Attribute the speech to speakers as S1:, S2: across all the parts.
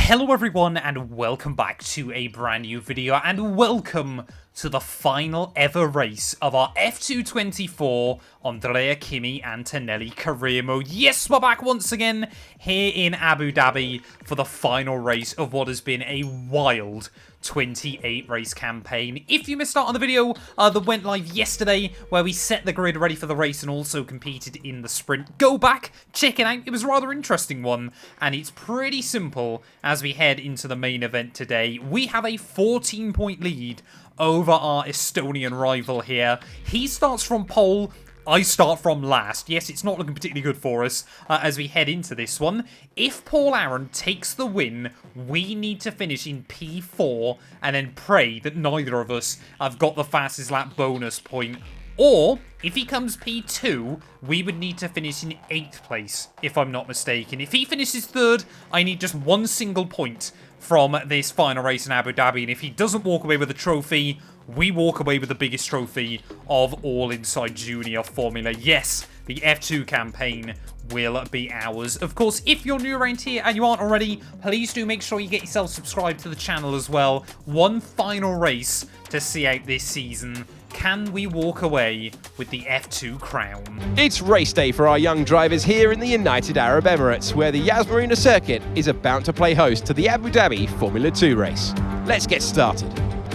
S1: Hello everyone and welcome back to a brand new video and welcome to the final ever race of our F224 Andrea Kimi Antonelli career mode. Yes, we're back once again here in Abu Dhabi for the final race of what has been a wild 28 race campaign. If you missed out on the video that went live yesterday where we set the grid ready for the race and also competed in the sprint, go back, check it out. It was a rather interesting one and it's pretty simple as we head into the main event today. We have a 14-point lead over our Estonian rival here. He starts from pole. I start from last. Yes, it's not looking particularly good for us as we head into this one. If Aron takes the win, we need to finish in P4 and then pray that neither of us have got the fastest lap bonus point. Or, if he comes P2, we would need to finish in 8th place, if I'm not mistaken. If he finishes 3rd, I need just one single point from this final race in Abu Dhabi. And if he doesn't walk away with a trophy, we walk away with the biggest trophy of all inside Junior Formula. Yes, the F2 campaign will be ours. Of course, if you're new around here and you aren't already, please do make sure you get yourself subscribed to the channel as well. One final race to see out this season. Can we walk away with the F2 crown?
S2: It's race day for our young drivers here in the United Arab Emirates, where the Yas Marina circuit is about to play host to the Abu Dhabi Formula 2 race. Let's get started.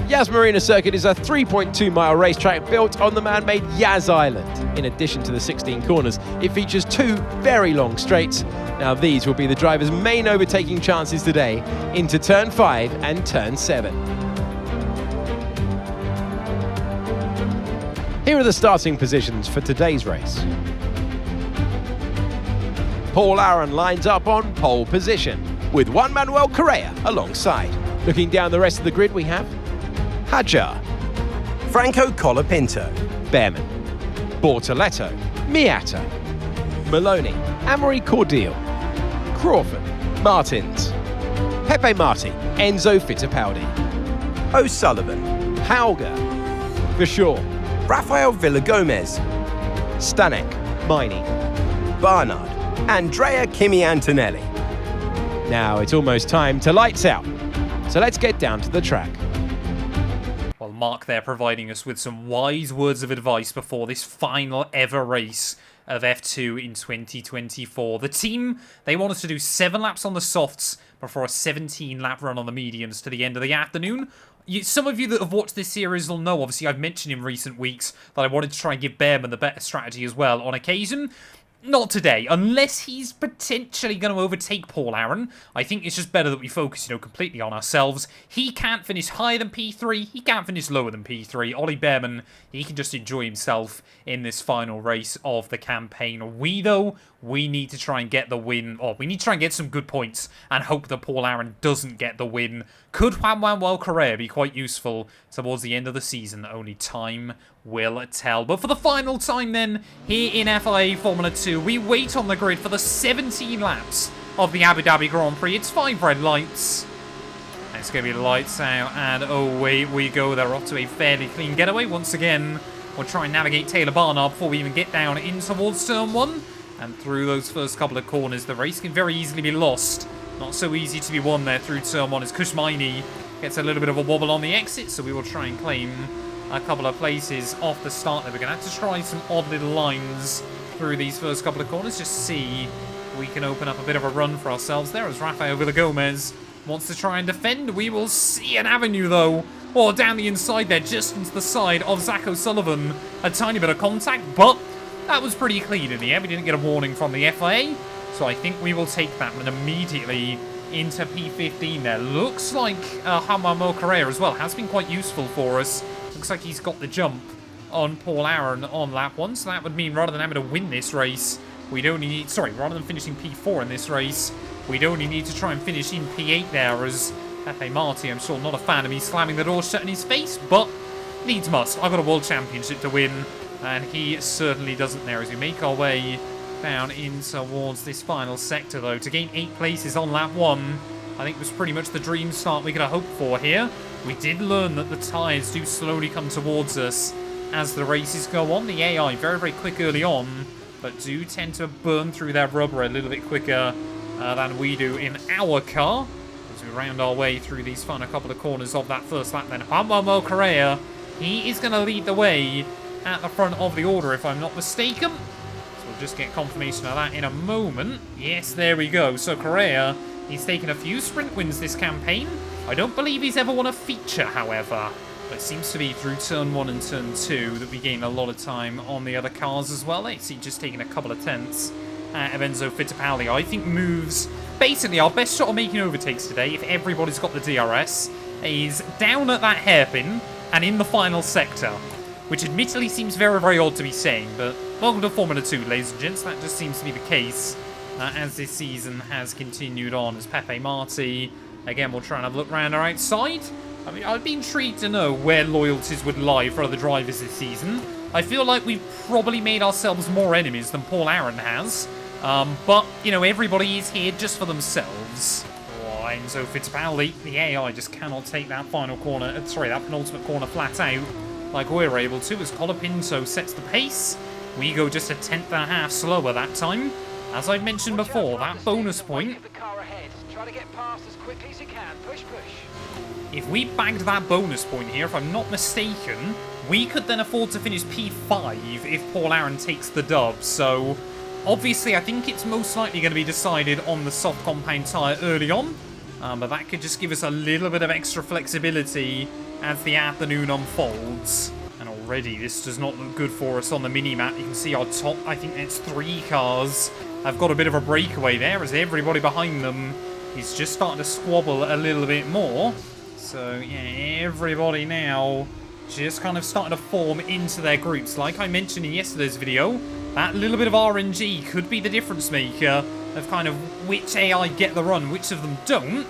S2: Yas Marina circuit is a 3.2-mile racetrack built on the man-made Yas Island. In addition to the 16 corners, it features 2 very long straights. Now these will be the drivers' main overtaking chances today into turn 5 and turn 7. Here are the starting positions for today's race. Aron lines up on pole position, with Juan Manuel Correa alongside. Looking down the rest of the grid, we have Hajar,
S3: Franco Colapinto,
S2: Behrman, Bortoletto, Miata, Maloney, Amory Cordial, Crawford, Martins, Pepe Marti, Enzo Fittipaldi,
S3: O'Sullivan,
S2: Hauger, Verschoor,
S3: Rafael Villagomez,
S2: Stanek, Miney,
S3: Barnard, Andrea Kimi Antonelli.
S2: Now it's almost time to lights out, so let's get down to the track.
S1: Well, Mark there providing us with some wise words of advice before this final ever race of F2 in 2024. The team, they want us to do 7 laps on the softs before a 17-lap run on the mediums to the end of the afternoon. Some of you that have watched this series will know, obviously, I've mentioned in recent weeks that I wanted to try and give Behrman the better strategy as well on occasion. Not today, unless he's potentially going to overtake Aron. I think it's just better that we focus, completely on ourselves. He can't finish higher than P3. He can't finish lower than P3. Ollie Behrman, he can just enjoy himself in this final race of the campaign. We, though, we need to try and get the win. Or we need to try and get some good points and hope that Aron doesn't get the win. Could Juan Manuel Correa be quite useful towards the end of the season? Only time will tell. But for the final time then, here in FIA Formula 2, we wait on the grid for the 17 laps of the Abu Dhabi Grand Prix. It's 5 red lights. And it's going to be lights out, and away we go. They're off to a fairly clean getaway. Once again, we'll try and navigate Taylor Barnard before we even get down in towards turn 1. And through those first couple of corners, the race can very easily be lost. Not so easy to be won there through turn 1 as Kushmaini gets a little bit of a wobble on the exit, so we will try and claim a couple of places off the start there. We're going to have to try some odd little lines through these first couple of corners, just see if we can open up a bit of a run for ourselves there as Rafael Villagomez wants to try and defend. We will see an avenue though, or down the inside there, just into the side of Zach O'Sullivan. A tiny bit of contact, but that was pretty clean in the end. We didn't get a warning from the FIA, so I think we will take that one immediately into P15 there. Looks like Juan Manuel Correa as well has been quite useful for us. Looks like he's got the jump on Aron on lap 1, so that would mean rather than having to win this race, we'd only need, rather than finishing P4 in this race, we'd only need to try and finish in P8 there as Pepe Marti, I'm sure not a fan of me slamming the door shut in his face, but needs must. I've got a World Championship to win, and he certainly doesn't there as we make our way down in towards this final sector though. To gain 8 places on lap 1, I think was pretty much the dream start we could have hoped for here. We did learn that the tyres do slowly come towards us as the races go on. The AI very, very quick early on, but do tend to burn through their rubber a little bit quicker than we do in our car. As we round our way through these final couple of corners of that first lap then. Juan Correa, he is going to lead the way at the front of the order, if I'm not mistaken. So we'll just get confirmation of that in a moment. Yes, there we go. So Correa, he's taken a few sprint wins this campaign. I don't believe he's ever won a feature, however. But it seems to be through turn 1 and turn 2 that we gain a lot of time on the other cars as well. Let's see, just taking a couple of tenths out of Enzo Fittipaldi. I think moves... Basically, our best shot of making overtakes today, if everybody's got the DRS, is down at that hairpin and in the final sector. Which admittedly seems very, very odd to be saying, but welcome to Formula 2, ladies and gents. That just seems to be the case as this season has continued on. As Pepe Marti, again, we'll try and have a look around our outside. I mean, I'd be intrigued to know where loyalties would lie for other drivers this season. I feel like we've probably made ourselves more enemies than Paul Aron has. But, you know, everybody is here just for themselves. Oh, Enzo Fittipaldi, the AI just cannot take that final corner, sorry, that penultimate corner flat out like we're able to, as Colapinto sets the pace. We go just a tenth and a half slower that time. As I've mentioned before, that bonus point, if we bagged that bonus point here, if I'm not mistaken, we could then afford to finish P5 if Paul Aron takes the dub. So, obviously, I think it's most likely going to be decided on the soft compound tyre early on. But that could just give us a little bit of extra flexibility as the afternoon unfolds. And already this does not look good for us on the mini-map. You can see our top, I think it's 3 cars, have got a bit of a breakaway there as everybody behind them is just starting to squabble a little bit more. So yeah, everybody now just kind of starting to form into their groups. Like I mentioned in yesterday's video, that little bit of RNG could be the difference maker of kind of which AI get the run, which of them don't.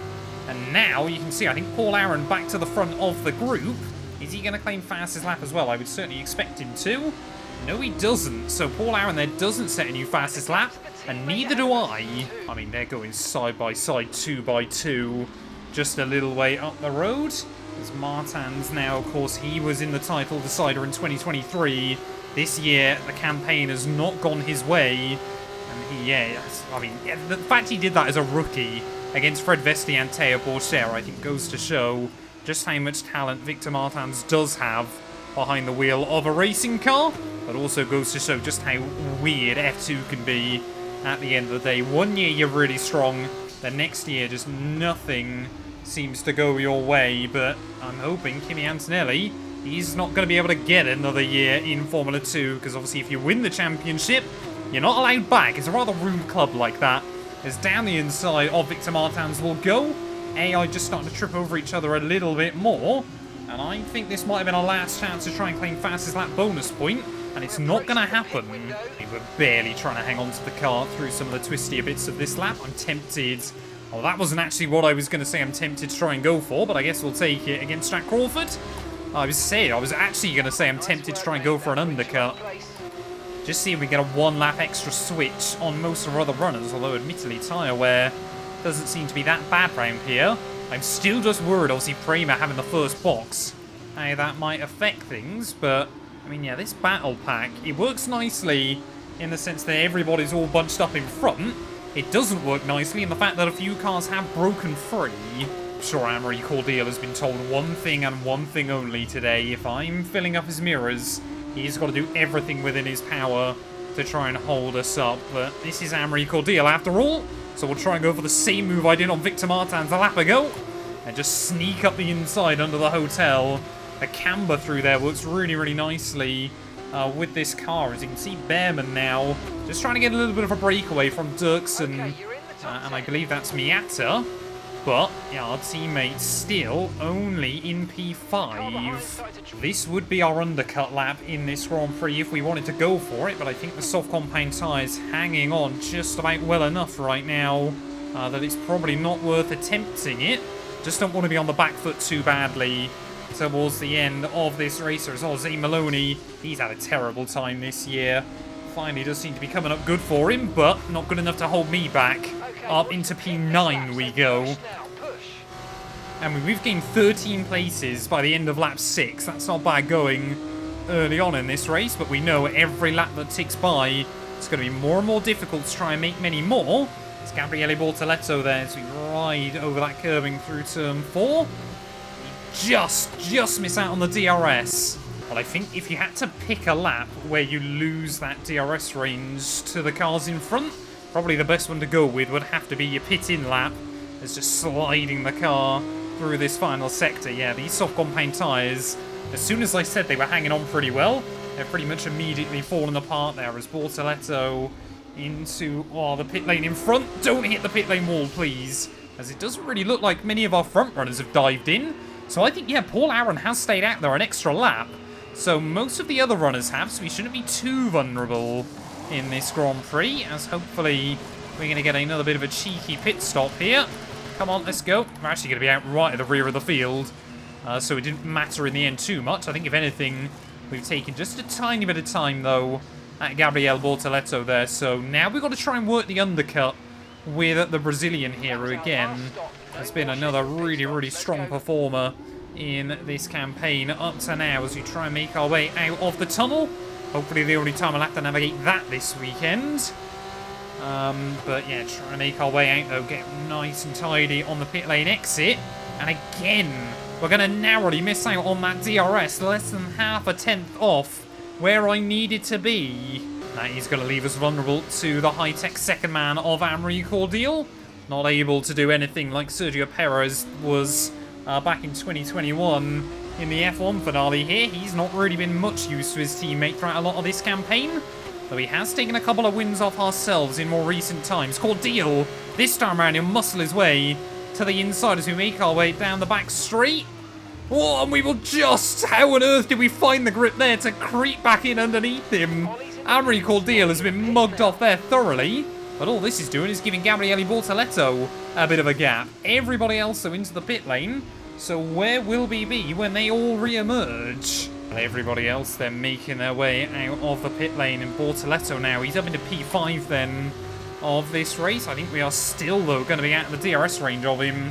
S1: And now you can see, I think Paul Aron back to the front of the group. Is he going to claim fastest lap as well? I would certainly expect him to. No, he doesn't. So Paul Aron there doesn't set a new fastest lap, and neither do I. I mean, they're going side by side, 2 by 2, just a little way up the road. As Martin's now, of course, he was in the title decider in 2023. This year, the campaign has not gone his way. And he, I mean, the fact he did that as a rookie against Fred Vesti and Teo Porcher, I think, goes to show just how much talent Victor Martins does have behind the wheel of a racing car, but also goes to show just how weird F2 can be at the end of the day. One year you're really strong, the next year just nothing seems to go your way, but I'm hoping Kimi Antonelli, he's not going to be able to get another year in Formula 2, because obviously if you win the championship, you're not allowed back. It's a rather rude club like that. As down the inside of Victor Martins will go. AI just starting to trip over each other a little bit more. And I think this might have been our last chance to try and claim fastest lap bonus point. And it's not going to happen. We're barely trying to hang on to the car through some of the twistier bits of this lap. I'm tempted. Oh, that wasn't actually what I was going to say I'm tempted to try and go for, but I guess we'll take it against Jack Crawford. I was actually going to say I'm tempted to try and go for an undercut. Just see if we get a 1 lap extra switch on most of our other runners, although admittedly tyre wear doesn't seem to be that bad round here. I'm still just worried, obviously, Prema having the first box, how that might affect things, but, I mean, yeah, this battle pack, it works nicely in the sense that everybody's all bunched up in front. It doesn't work nicely in the fact that a few cars have broken free. I'm sure Amory Cordial has been told one thing and one thing only today. If I'm filling up his mirrors, he's got to do everything within his power to try and hold us up. But this is Amory Cordial after all. So we'll try and go for the same move I did on Victor Martins a lap ago. And just sneak up the inside under the hotel. The camber through there works really, really nicely with this car. As you can see, Behrman now just trying to get a little bit of a breakaway from Dirksen. And I believe that's Miata. But, yeah, our teammates still only in P5. This would be our undercut lap in this Grand Prix if we wanted to go for it, but I think the soft compound tyre's hanging on just about well enough right now that it's probably not worth attempting it. Just don't want to be on the back foot too badly towards the end of this race. As well as Zane Maloney, he's had a terrible time this year. Finally does seem to be coming up good for him, but not good enough to hold me back. Up into P9 we go. And we've gained 13 places by the end of lap 6. That's not bad going early on in this race, but we know every lap that ticks by, it's going to be more and more difficult to try and make many more. It's Gabriele Bortoletto there as we ride over that curbing through turn 4. Just miss out on the DRS. Well, I think if you had to pick a lap where you lose that DRS range to the cars in front, probably the best one to go with would have to be your pit-in lap. It's just sliding the car through this final sector. Yeah, these soft compound tyres, as soon as I said they were hanging on pretty well, they're pretty much immediately fallen apart there as Bortoletto into the pit lane in front. Don't hit the pit lane wall, please, as it doesn't really look like many of our front runners have dived in. So I think, yeah, Paul Aron has stayed out there an extra lap. So most of the other runners have, so we shouldn't be too vulnerable in this Grand Prix, as hopefully we're going to get another bit of a cheeky pit stop here. Come on, let's go. We're actually going to be out right at the rear of the field, so it didn't matter in the end too much. I think, if anything, we've taken just a tiny bit of time, though, at Gabriele Bortoletto there. So now we've got to try and work the undercut with the Brazilian hero again. Has been another really strong performer in this campaign up to now as we try and make our way out of the tunnel. Hopefully the only time I'll have to navigate that this weekend. But yeah, try and make our way out though, get nice and tidy on the pit lane exit. And again, we're going to narrowly miss out on that DRS, less than half a tenth off where I needed to be. That is going to leave us vulnerable to the high-tech second man of Amaury Cordial. Not able to do anything like Sergio Perez was back in 2021 in the F1 finale here. He's not really been much use to his teammate throughout a lot of this campaign, though he has taken a couple of wins off ourselves in more recent times. Cordial, this time around, he'll muscle his way to the inside as we make our way down the back straight. Oh, and we will just... How on earth did we find the grip there to creep back in underneath him? Amaury Cordial has been mugged off there thoroughly. But all this is doing is giving Gabriele Bortoletto a bit of a gap. Everybody else though into the pit lane. So where will we be when they all re-emerge? Everybody else then making their way out of the pit lane. And Bortoletto now, he's up into P5 then of this race. I think we are still though going to be out of the DRS range of him,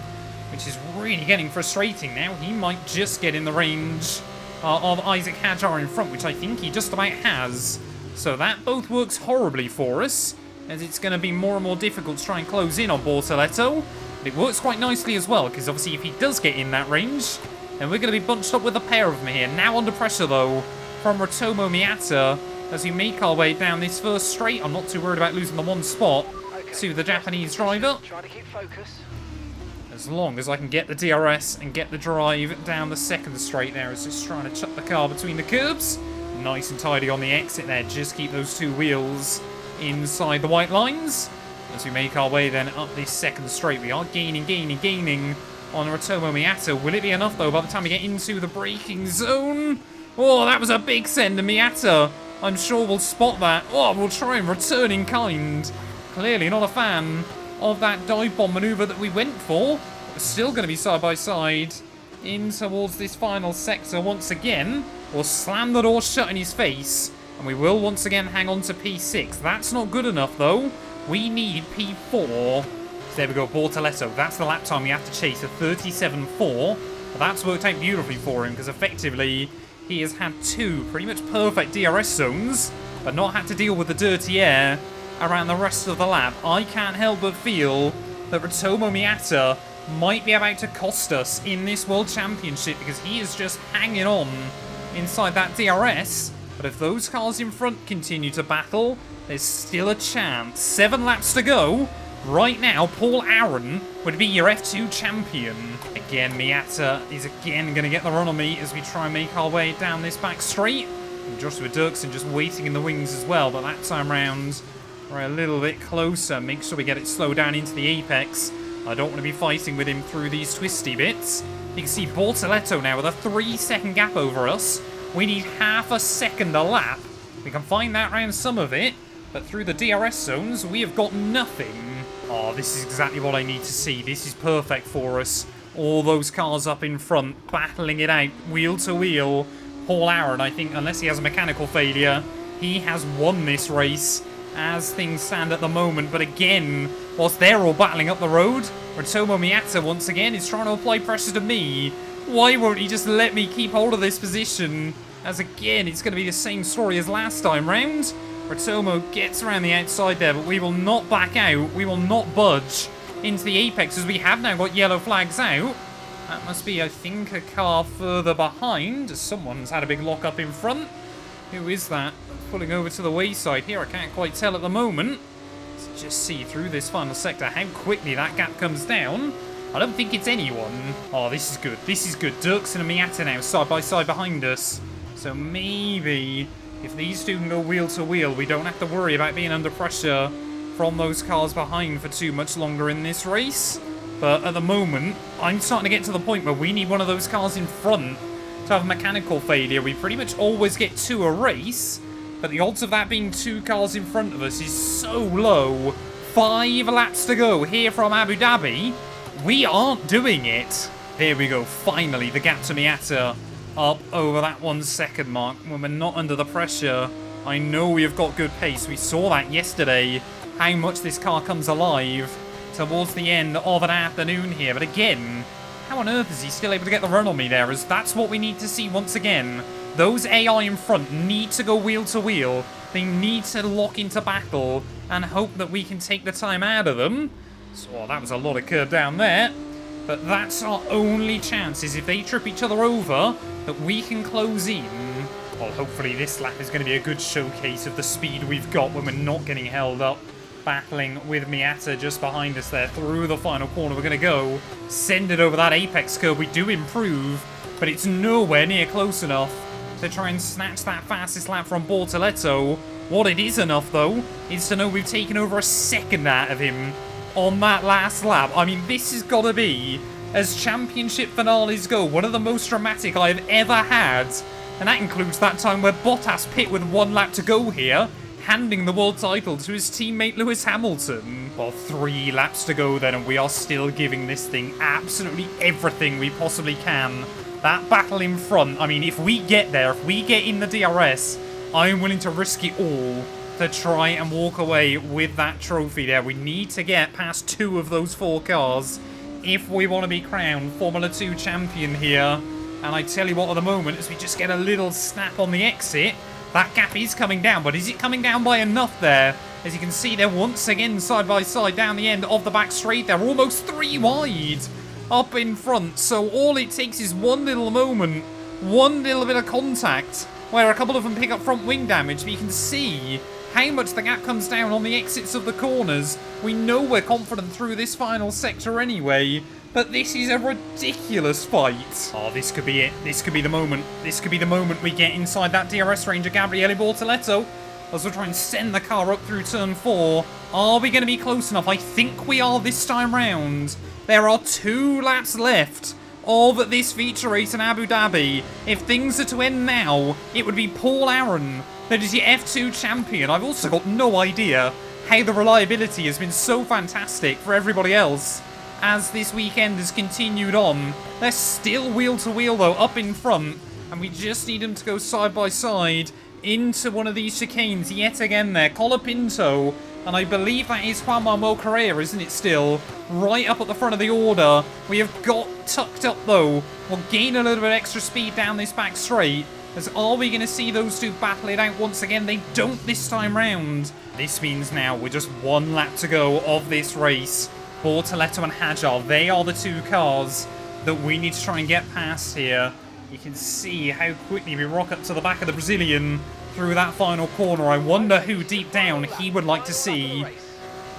S1: which is really getting frustrating now. He might just get in the range of Isaac Hajar in front, which I think he just about has. So that both works horribly for us, as it's going to be more and more difficult to try and close in on Bortoletto. But it works quite nicely as well, because obviously if he does get in that range, then we're going to be bunched up with a pair of them here. Now under pressure, though, from Ritomo Miata, as we make our way down this first straight. I'm not too worried about losing the one spot to the Japanese driver.
S4: Try to keep focus.
S1: As long as I can get the DRS and get the drive down the second straight there. It's just trying to chuck the car between the curbs. Nice and tidy on the exit there. Just keep those two wheels inside the white lines. As we make our way then up this second straight, we are gaining on Ritomo Miata. Will it be enough though by the time we get into the braking zone? Oh, that was a big send to Miata. I'm sure we'll spot that. Oh, we'll try and return in kind. Clearly not a fan of that dive bomb maneuver that we went for. We're still going to be side by side in towards this final sector once again. We'll slam the door shut in his face, and we will once again hang on to P6. That's not good enough though. We need P4. There we go, Bortoletto. That's the lap time we have to chase, a 37.4. That's worked out beautifully for him, because effectively he has had two pretty much perfect DRS zones, but not had to deal with the dirty air around the rest of the lap. I can't help but feel that Ritomo Miata might be about to cost us in this World Championship, because he is just hanging on inside that DRS. But if those cars in front continue to battle, there's still a chance. 7 laps to go. Right now, Paul Aron would be your F2 champion. Again, Miata is again going to get the run on me as we try and make our way down this back straight. And Joshua Dirksen just waiting in the wings as well, but that time round, we're a little bit closer. Make sure we get it slowed down into the apex. I don't want to be fighting with him through these twisty bits. You can see Bortoletto now with a 3-second gap over us. We need half a second a lap. We can find that around some of it, but through the DRS zones, we have got nothing. Oh, this is exactly what I need to see. This is perfect for us. All those cars up in front, battling it out, wheel to wheel. Paul Aron, I think, unless he has a mechanical failure, he has won this race as things stand at the moment. But again, whilst they're all battling up the road, Ritomo Miata once again is trying to apply pressure to me. Why won't he just let me keep hold of this position? As again, it's going to be the same story as last time round. Ratomo gets around the outside there, but we will not back out. We will not budge into the apex as we have now got yellow flags out. That must be, I think, a car further behind. Someone's had a big lock-up in front. Who is that? Pulling over to the wayside here. I can't quite tell at the moment. Let's just see through this final sector how quickly that gap comes down. I don't think it's anyone. Oh, this is good. This is good. Dirks and a Miata now side by side behind us. So maybe if these two can go wheel to wheel, we don't have to worry about being under pressure from those cars behind for too much longer in this race. But at the moment, I'm starting to get to the point where we need one of those cars in front to have mechanical failure. We pretty much always get to a race, but the odds of that being 2 cars in front of us is so low. 5 laps to go here from Abu Dhabi. We aren't doing it. There we go. Finally, the gap to Miata up over that 1 second mark when we're not under the pressure. I know we have got good pace. We saw that yesterday, how much this car comes alive towards the end of an afternoon here. But again, how on earth is he still able to get the run on me there? As that's what we need to see once again. Those AI in front need to go wheel to wheel. They need to lock into battle and hope that we can take the time out of them. So that was a lot of curb down there. But that's our only chance, is if they trip each other over, that we can close in. Well, hopefully this lap is going to be a good showcase of the speed we've got when we're not getting held up. Battling with Miata just behind us there through the final corner. We're going to go send it over that apex curve. We do improve, but it's nowhere near close enough to try and snatch that fastest lap from Bortoletto. What it is enough, though, is to know we've taken over a second out of him on that last lap. I mean, this has got to be, as championship finales go, one of the most dramatic I've ever had. And that includes that time where Bottas pit with 1 lap to go here, handing the world title to his teammate Lewis Hamilton. Well, 3 laps to go then, and we are still giving this thing absolutely everything we possibly can. That battle in front, I mean, if we get there, if we get in the DRS, I'm willing to risk it all to try and walk away with that trophy there. We need to get past 2 of those 4 cars if we want to be crowned Formula 2 champion here. And I tell you what, at the moment, as we just get a little snap on the exit, that gap is coming down, but is it coming down by enough there? As you can see, they're once again side by side down the end of the back straight. They're almost 3 wide up in front. So all it takes is one little moment, one little bit of contact, where a couple of them pick up front wing damage. But you can see how much the gap comes down on the exits of the corners. We know we're confident through this final sector anyway. But this is a ridiculous fight. Oh, this could be it. This could be the moment. This could be the moment we get inside that DRS range of Gabriele Bortoletto. As we'll try and send the car up through turn 4. Are we going to be close enough? I think we are this time round. There are 2 laps left of this feature race in Abu Dhabi. If things are to end now, it would be Paul Aron that is your F2 champion. I've also got no idea how the reliability has been so fantastic for everybody else as this weekend has continued on. They're still wheel to wheel though, up in front, and we just need them to go side by side into one of these chicanes yet again there. Colapinto, and I believe that is Juan Manuel Correa, isn't it still? Right up at the front of the order. We have got tucked up though. We'll gain a little bit extra speed down this back straight. As are we going to see those 2 battle it out once again? They don't this time round. This means now we're just 1 lap to go of this race. Bortoletto and Hajar, they are the 2 cars that we need to try and get past here. You can see how quickly we rock up to the back of the Brazilian through that final corner. I wonder who deep down he would like to see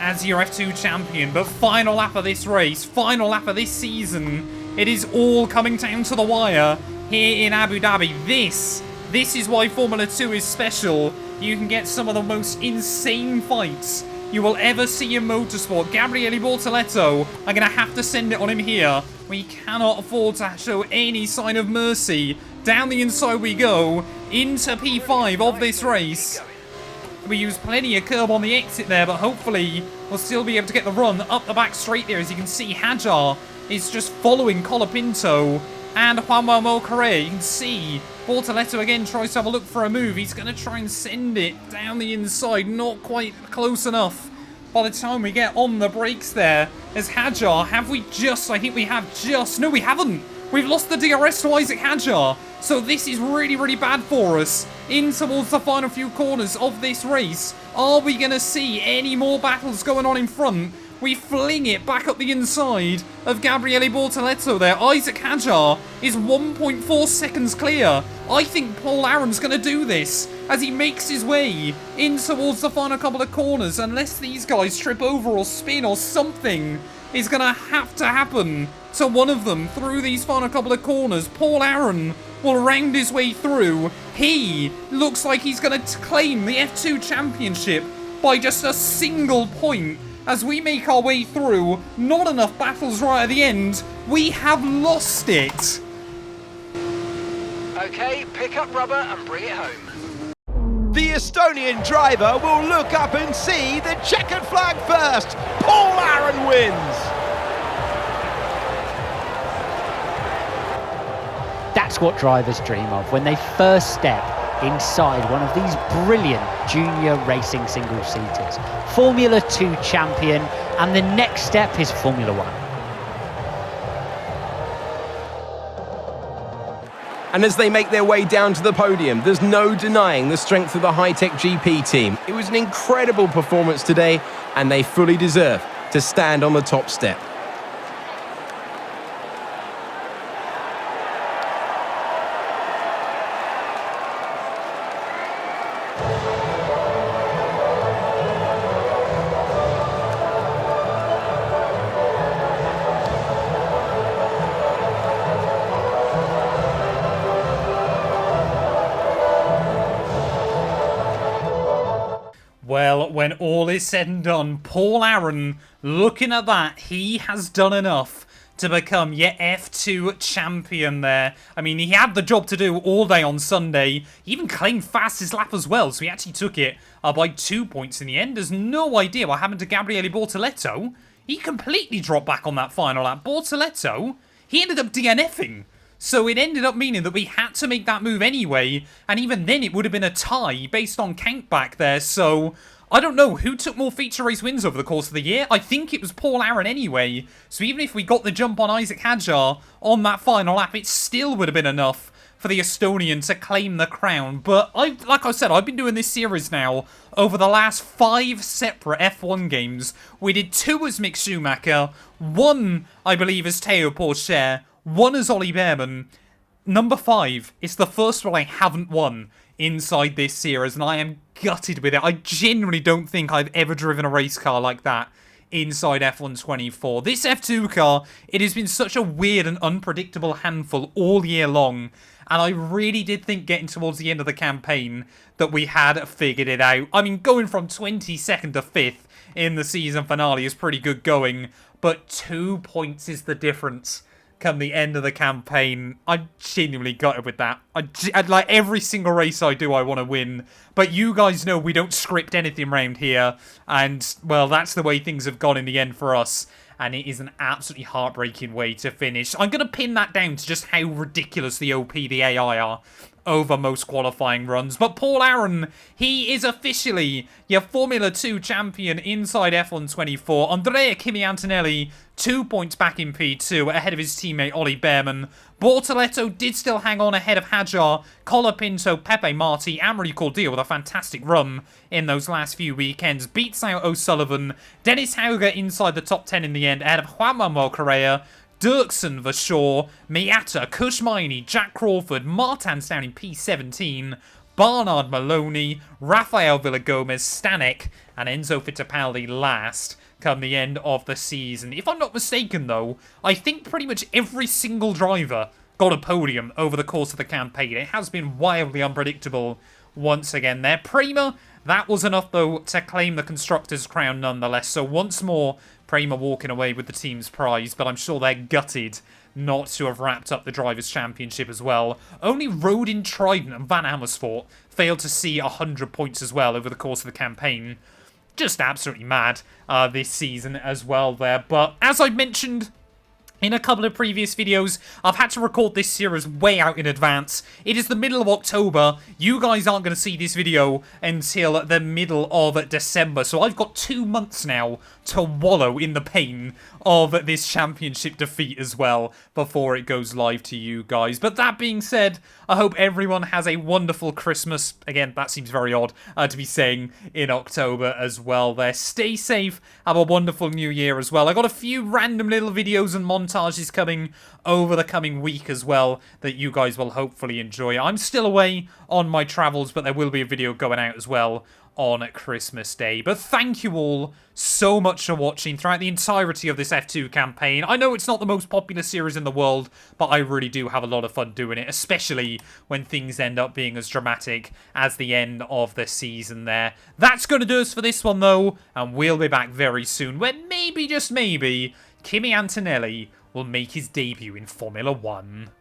S1: as your F2 champion. But final lap of this race, final lap of this season. It is all coming down to the wire here in Abu Dhabi. This is why Formula 2 is special. You can get some of the most insane fights you will ever see in motorsport. Gabriele Bortoletto, I'm going to have to send it on him here. We cannot afford to show any sign of mercy. Down the inside we go, into P5 of this race. We use plenty of curb on the exit there, but hopefully we'll still be able to get the run up the back straight there. As you can see, Hajar is just following Colapinto and Juan Manuel Correa. You can see Bortoletto again tries to have a look for a move. He's going to try and send it down the inside. Not quite close enough by the time we get on the brakes there. As Hajar, have we just... I think we have just... No, we haven't. We've lost the DRS to Isaac Hadjar. So this is really, really bad for us. In towards the final few corners of this race. Are we going to see any more battles going on in front? We fling it back up the inside of Gabriele Bortoleto there. Isaac Hadjar is 1.4 seconds clear. I think Paul Aron's going to do this as he makes his way in towards the final couple of corners. Unless these guys trip over or spin or something is going to happen to one of them through these final couple of corners. Paul Aron will round his way through. He looks like he's going to claim the F2 championship by just a single point. As we make our way through, not enough battles right at the end. We have lost it.
S4: Okay, pick up rubber and bring it home.
S2: The Estonian driver will look up and see the checkered flag first. Paul Aron wins.
S5: That's what drivers dream of when they first step inside one of these brilliant junior racing single-seaters. Formula 2 champion, and the next step is Formula 1.
S3: And as they make their way down to the podium, there's no denying the strength of the Fanatec GP team. It was an incredible performance today, and they fully deserve to stand on the top step.
S1: Well, when all is said and done, Paul Aron, looking at that, he has done enough to become your F2 champion there. I mean, he had the job to do all day on Sunday. He even claimed fastest lap as well, so he actually took it by 2 points in the end. There's no idea what happened to Gabriele Bortoleto. He completely dropped back on that final lap. Bortoleto, he ended up DNFing. So it ended up meaning that we had to make that move anyway, and even then it would have been a tie based on count back there. So I don't know who took more feature race wins over the course of the year. I think it was Paul Aron anyway. So even if we got the jump on Isaac Hadjar on that final lap, it still would have been enough for the Estonian to claim the crown. But like I said, I've been doing this series now over the last 5 separate F1 games. We did 2 as Mick Schumacher, 1 I believe as Theo Pourchaire, 1 as Ollie Behrman. Number 5 is the first one I haven't won inside this series, and I am gutted with it. I genuinely don't think I've ever driven a race car like that inside F1 24. This F2 car, it has been such a weird and unpredictable handful all year long, and I really did think getting towards the end of the campaign that we had figured it out. I mean, going from 22nd to 5th in the season finale is pretty good going, but 2 points is the difference come the end of the campaign. I'm genuinely gutted with that. I'd like every single race I do, I want to win. But you guys know we don't script anything around here. And, well, that's the way things have gone in the end for us. And it is an absolutely heartbreaking way to finish. I'm going to pin that down to just how ridiculous the OP the AI are over most qualifying runs. But Paul Aron, he is officially your Formula 2 champion inside F1 24. Andrea Kimi Antonelli, 2 points back in P2 ahead of his teammate Ollie Behrman. Bortoleto did still hang on ahead of Hadjar, Colapinto, Pepe Marti, Amory Cordia with a fantastic run in those last few weekends. Beats out O'Sullivan. Dennis Hauger inside the top 10 in the end ahead of Juan Manuel Correa, Dirksen, Verschoor, Miata, Kushmaini, Jack Crawford, Martin's down in P17, Barnard Maloney, Rafael Villagomez, Stanek, and Enzo Fittipaldi last come the end of the season. If I'm not mistaken, though, I think pretty much every single driver got a podium over the course of the campaign. It has been wildly unpredictable once again there. Prima, that was enough, though, to claim the Constructors' crown nonetheless. So once more, Prima walking away with the team's prize, but I'm sure they're gutted not to have wrapped up the Drivers' Championship as well. Only Rodin, Trident and Van Amersfoort failed to see 100 points as well over the course of the campaign. Just absolutely mad this season as well there. But as I mentioned in a couple of previous videos, I've had to record this series way out in advance. It is the middle of October. You guys aren't going to see this video until the middle of December. So I've got 2 months now to wallow in the pain of this championship defeat as well before it goes live to you guys. But that being said, I hope everyone has a wonderful Christmas. Again, that seems very odd to be saying in October as well there. Stay safe. Have a wonderful new year as well. I got a few random little videos and montages coming over the coming week as well that you guys will hopefully enjoy. I'm still away on my travels, but there will be a video going out as well on Christmas Day. But thank you all so much for watching throughout the entirety of this F2 campaign. I know it's not the most popular series in the world, but I really do have a lot of fun doing it, especially when things end up being as dramatic as the end of the season there. That's going to do us for this one, though, and we'll be back very soon, when maybe, just maybe, Kimi Antonelli will make his debut in Formula 1.